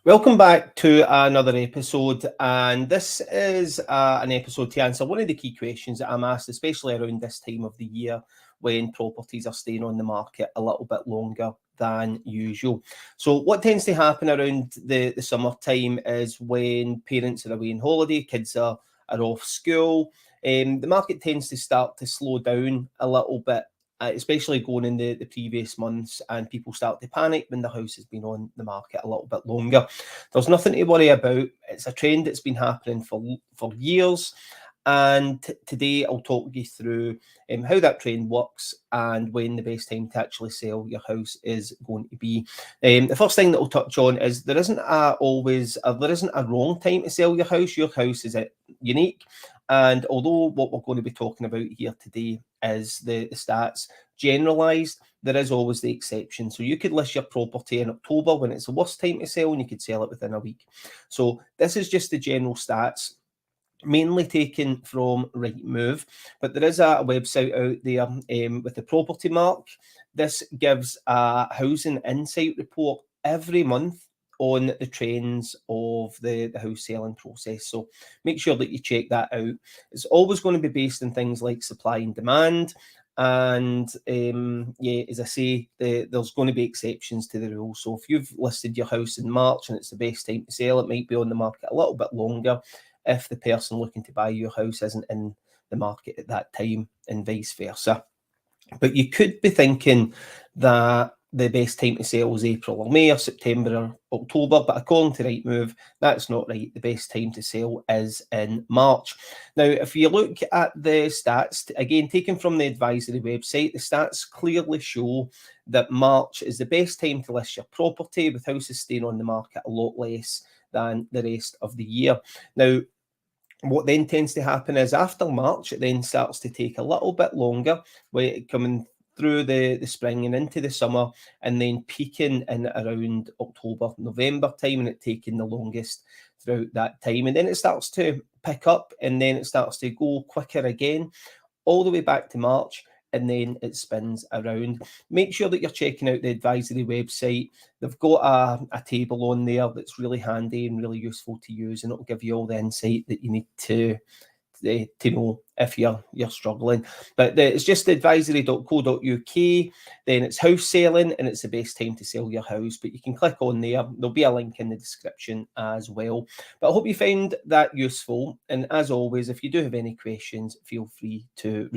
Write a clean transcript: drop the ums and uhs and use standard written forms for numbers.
Welcome back to another episode, and this is an episode to answer one of the key questions that I'm asked, especially around this time of the year when properties are staying on the market a little bit longer than usual. So what tends to happen around the summertime is when parents are away on holiday, kids are off school, the market tends to start to slow down a little bit, especially going in the previous months, and people start to panic when the house has been on the market a little bit longer. There's nothing to worry about. It's a trend that's been happening for years. And today I'll talk you through how that trend works and when the best time to actually sell your house is going to be. The first thing that I'll touch on is there isn't a wrong time to sell your house. Your house is unique. And although what we're going to be talking about here today is the stats generalized, there is always the exception. So you could list your property in October when it's the worst time to sell, and you could sell it within a week. So this is just the general stats, mainly taken from Rightmove, but there is a website out there with the property mark. This gives a housing insight report every month on the trends of the house selling process. So make sure that you check that out. It's always going to be based on things like supply and demand. And yeah, as I say, there's going to be exceptions to the rule. So if you've listed your house in March and it's the best time to sell, it might be on the market a little bit longer if the person looking to buy your house isn't in the market at that time, and vice versa. But you could be thinking that the best time to sell is April or May or September or October, but according to Rightmove, that's not right. The best time to sell is in March. Now, if you look at the stats, again, taken from the advisory website, the stats clearly show that March is the best time to list your property, with houses staying on the market a lot less than the rest of the year. Now, what then tends to happen is after March, it then starts to take a little bit longer, coming through the spring and into the summer, and then peaking in around October, November time, and it taking the longest throughout that time. And then it starts to pick up, and then it starts to go quicker again, all the way back to March, and then it spins around. Make sure that you're checking out the advisory website. They've got a table on there that's really handy and really useful to use, and it'll give you all the insight that you need to know if you're struggling. But it's just advisory.co.uk. Then it's house selling, and it's the best time to sell your house. But you can click on there. There'll be a link in the description as well. But I hope you find that useful. And as always, if you do have any questions, feel free to reach